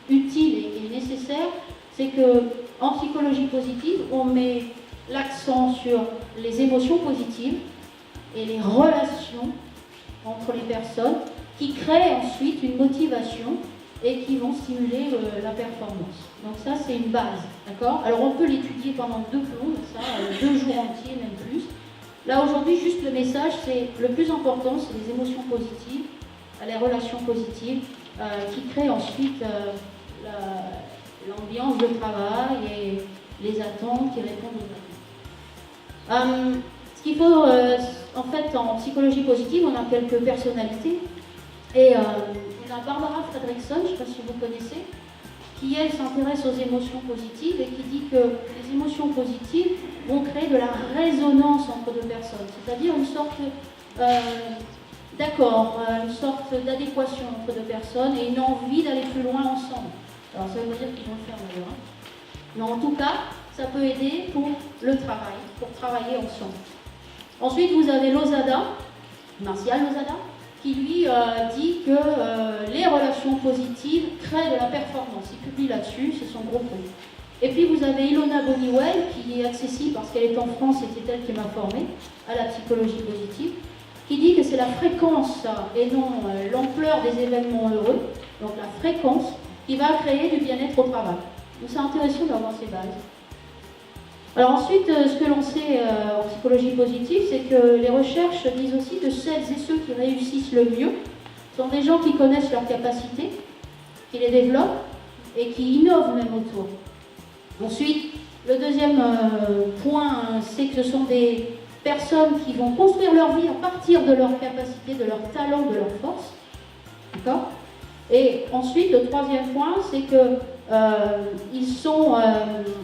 utile et nécessaire, c'est que en psychologie positive, on met l'accent sur les émotions positives et les relations entre les personnes qui créent ensuite une motivation et qui vont stimuler la performance. Donc ça, c'est une base, d'accord? Alors on peut l'étudier pendant 2 plombs, ça, 2 jours entiers, même plus. Là, aujourd'hui, juste le message, c'est le plus important, c'est les émotions positives, les relations positives, qui créent ensuite l'ambiance de travail et les attentes qui répondent aux attentes. Ce qu'il faut, en fait, en psychologie positive, on a quelques personnalités. Et on a Barbara Fredrickson, je ne sais pas si vous connaissez, qui, elle, s'intéresse aux émotions positives et qui dit que les émotions positives vont créer de la résonance entre 2 personnes, c'est-à-dire une sorte d'accord, une sorte d'adéquation entre 2 personnes et une envie d'aller plus loin ensemble. Alors ça veut dire qu'ils vont le faire d'ailleurs, hein. Mais en tout cas, ça peut aider pour le travail, pour travailler ensemble. Ensuite, vous avez Lozada, Martial Lozada, qui lui dit que les relations positives créent de la performance. Il publie là-dessus, c'est son gros truc. Et puis vous avez Ilona Boniwell, qui est accessible parce qu'elle est en France et c'est elle qui m'a formée à la psychologie positive, qui dit que c'est la fréquence et non l'ampleur des événements heureux, donc la fréquence, qui va créer du bien-être au travail. Donc c'est intéressant d'avoir ces bases. Alors ensuite, ce que l'on sait en psychologie positive, c'est que les recherches disent aussi que celles et ceux qui réussissent le mieux sont des gens qui connaissent leurs capacités, qui les développent et qui innovent même autour. Ensuite, le deuxième point, c'est que ce sont des personnes qui vont construire leur vie à partir de leurs capacités, de leurs talents, de leurs forces. D'accord ? Et ensuite, le troisième point, c'est que ils sont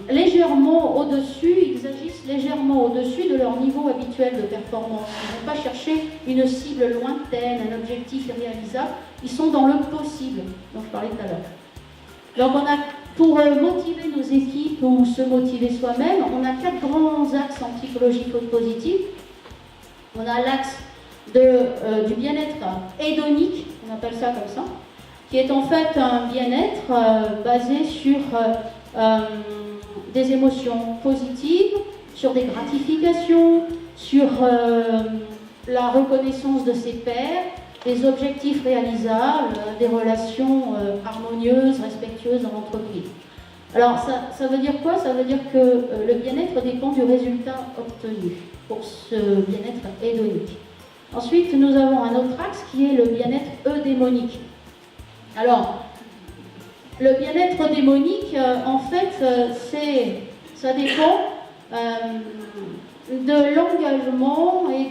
légèrement au-dessus, ils agissent légèrement au-dessus de leur niveau habituel de performance. Ils ne vont pas chercher une cible lointaine, un objectif irréalisable. Ils sont dans le possible, dont je parlais tout à l'heure. Donc on a, pour motiver nos équipes ou se motiver soi-même, on a 4 grands axes en psychologie positive. On a l'axe du bien-être hédonique, on appelle ça comme ça, qui est en fait un bien-être basé sur des émotions positives, sur des gratifications, sur la reconnaissance de ses pairs, des objectifs réalisables, des relations harmonieuses, respectueuses dans l'entreprise. Alors ça veut dire quoi? Ça veut dire que le bien-être dépend du résultat obtenu pour ce bien-être hédonique. Ensuite, nous avons un autre axe qui est le bien-être eudémonique. Alors, le bien-être démonique, en fait, ça dépend de l'engagement et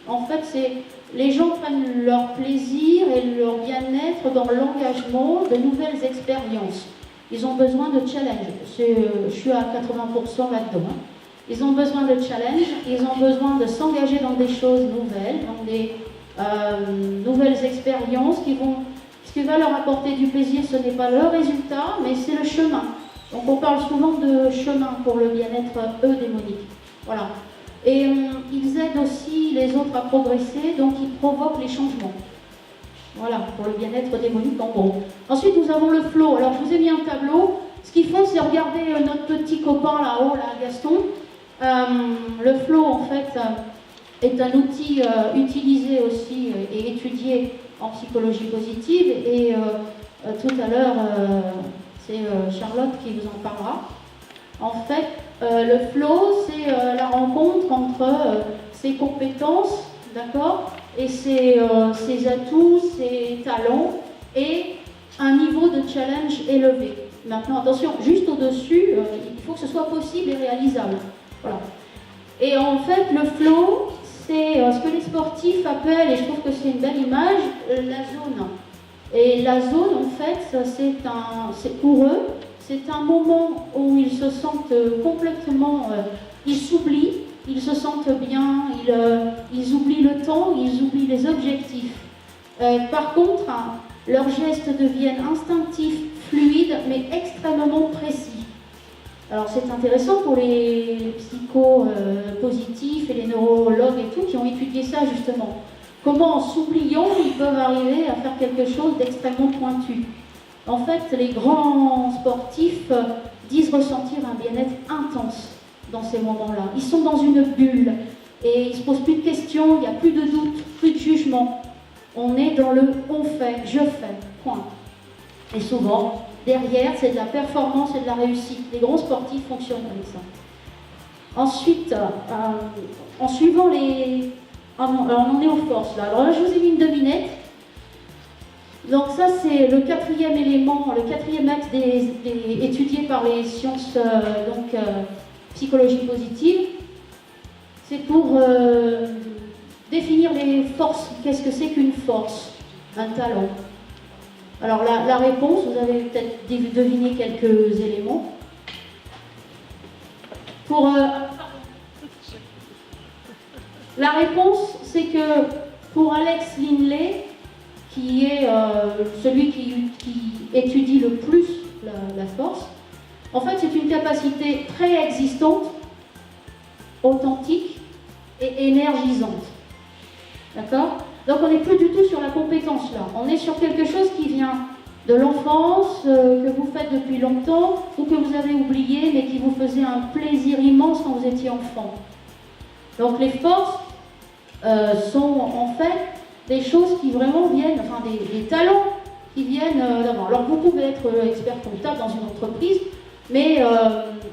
en fait, c'est les gens prennent leur plaisir et leur bien-être dans l'engagement de nouvelles expériences. Ils ont besoin de challenge. Je suis à 80% là-dedans. Hein. Ils ont besoin de challenge, ils ont besoin de s'engager dans des choses nouvelles, dans des nouvelles expériences ce qui va leur apporter du plaisir, ce n'est pas le résultat, mais c'est le chemin. Donc on parle souvent de chemin pour le bien-être eudémonique. Voilà. Et ils aident aussi les autres à progresser, donc ils provoquent les changements. Voilà, pour le bien-être démonique en gros. Ensuite, nous avons le flow. Alors, je vous ai mis un tableau. Ce qu'il faut, c'est regarder notre petit copain là-haut, là, Gaston. Le flow, en fait, est un outil utilisé aussi et étudié en psychologie positive. Et tout à l'heure, c'est Charlotte qui vous en parlera. En fait, le flow, c'est la rencontre entre ses compétences, d'accord, et ses atouts, ses talents, et un niveau de challenge élevé. Maintenant, attention, juste au-dessus, il faut que ce soit possible et réalisable. Voilà. Et en fait, le flow, c'est ce que les sportifs appellent, et je trouve que c'est une belle image, la zone. Et la zone, en fait, c'est pour eux, c'est un moment où ils se sentent complètement, ils s'oublient, ils se sentent bien, ils oublient le temps, ils oublient les objectifs. Par contre, leurs gestes deviennent instinctifs, fluides, mais extrêmement précis. Alors c'est intéressant pour les psychos positifs et les neurologues et tout qui ont étudié ça justement. comment en s'oubliant, ils peuvent arriver à faire quelque chose d'extrêmement pointu. En fait, les grands sportifs disent ressentir un bien-être intense dans ces moments-là. Ils sont dans une bulle et ils ne se posent plus de questions, il n'y a plus de doute, plus de jugement. On est dans le on fait, je fais, point. Et souvent, derrière, c'est de la performance et de la réussite. Les grands sportifs fonctionnent avec ça. Ensuite, en suivant les... Alors, on en est aux forces là. Alors là, je vous ai mis une devinette. Donc ça, c'est le quatrième élément, le quatrième axe étudié par les sciences psychologie positive. C'est pour définir les forces. Qu'est-ce que c'est qu'une force? Un talent. Alors la réponse, vous avez peut-être deviné quelques éléments. La réponse, c'est que pour Alex Linley, qui est celui qui étudie le plus la force, en fait, c'est une capacité préexistante, authentique et énergisante. D'accord? Donc on n'est plus du tout sur la compétence là, on est sur quelque chose qui vient de l'enfance, que vous faites depuis longtemps, ou que vous avez oublié, mais qui vous faisait un plaisir immense quand vous étiez enfant. Donc les forces sont en fait des choses qui vraiment viennent, enfin des talents qui viennent d'avant. Alors vous pouvez être expert comptable dans une entreprise, mais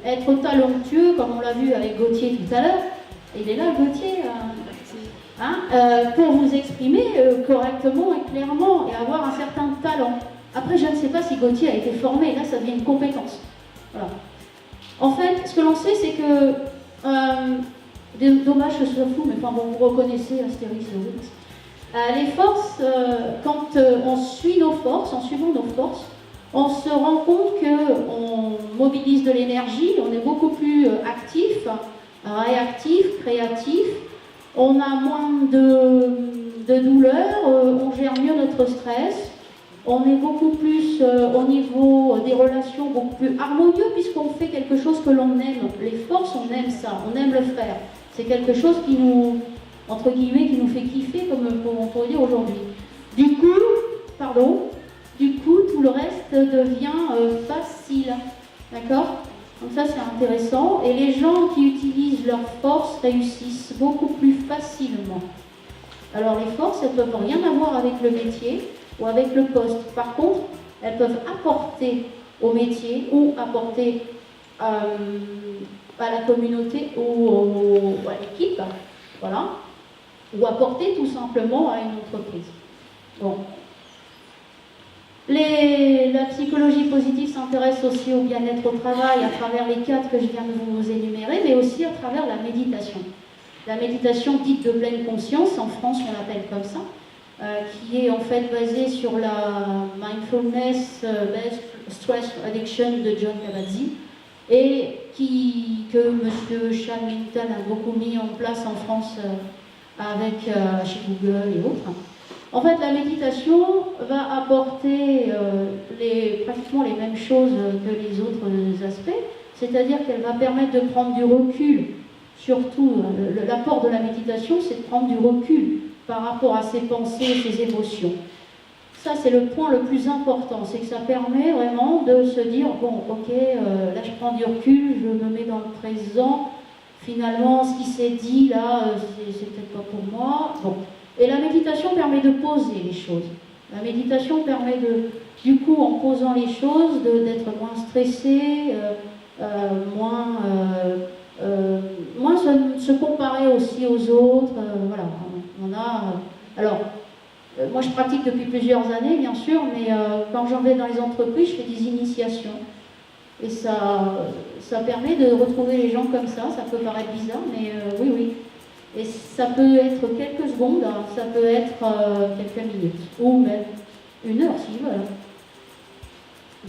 être talentueux, comme on l'a vu avec Gauthier tout à l'heure, il est là Gauthier, pour vous exprimer correctement et clairement et avoir un certain talent. Après, je ne sais pas si Gauthier a été formé, là ça devient une compétence. Voilà. En fait, ce que l'on sait, c'est que, dommage que ce soit fou, mais enfin bon, vous reconnaissez Astérix et Obélix. Les forces, quand on suit nos forces, en suivant nos forces, on se rend compte qu'on mobilise de l'énergie, on est beaucoup plus actif, réactif, créatif, on a moins de douleur, on gère mieux notre stress, on est beaucoup plus au niveau des relations, beaucoup plus harmonieux puisqu'on fait quelque chose que l'on aime. Les forces, on aime ça, on aime le faire. C'est quelque chose qui nous, entre guillemets, qui nous fait kiffer, comme on pourrait dire aujourd'hui. Du coup, tout le reste devient facile. D'accord? Donc ça, c'est intéressant. Et les gens qui utilisent leurs forces réussissent beaucoup plus facilement. Alors les forces, elles ne peuvent rien avoir avec le métier ou avec le poste. Par contre, elles peuvent apporter au métier ou apporter à la communauté ou à l'équipe, voilà, ou apporter tout simplement à une entreprise. Bon. La psychologie positive s'intéresse aussi au bien-être au travail à travers les 4 que je viens de vous énumérer, mais aussi à travers la méditation. La méditation dite de pleine conscience, en France on l'appelle comme ça, qui est en fait basée sur la mindfulness based stress addiction de John Kabat-Zinn et que M. Sean Minton a beaucoup mis en place en France chez Google et autres. En fait, la méditation va apporter pratiquement les mêmes choses que les autres aspects, c'est-à-dire qu'elle va permettre de prendre du recul. Surtout, l'apport de la méditation, c'est de prendre du recul par rapport à ses pensées, ses émotions. Ça, c'est le point le plus important, c'est que ça permet vraiment de se dire, bon, ok, là je prends du recul, je me mets dans le présent, finalement, ce qui s'est dit là, c'est peut-être pas pour moi. Bon. Et la méditation permet de poser les choses. La méditation permet du coup, en posant les choses, d'être moins stressé, moins se comparer aussi aux autres. Voilà, alors, moi je pratique depuis plusieurs années, bien sûr, mais quand j'en vais dans les entreprises, je fais des initiations. Et ça permet de retrouver les gens comme ça peut paraître bizarre, mais oui. Et ça peut être quelques secondes, ça peut être quelques minutes, ou même une heure s'ils veulent.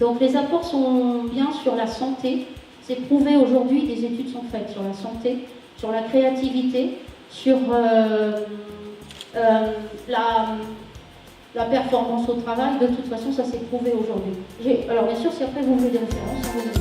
Donc les apports sont bien sur la santé, c'est prouvé aujourd'hui, des études sont faites sur la santé, sur la créativité, sur la performance au travail. De toute façon, ça s'est prouvé aujourd'hui. Alors bien sûr, si après vous voulez des références, on vous donne.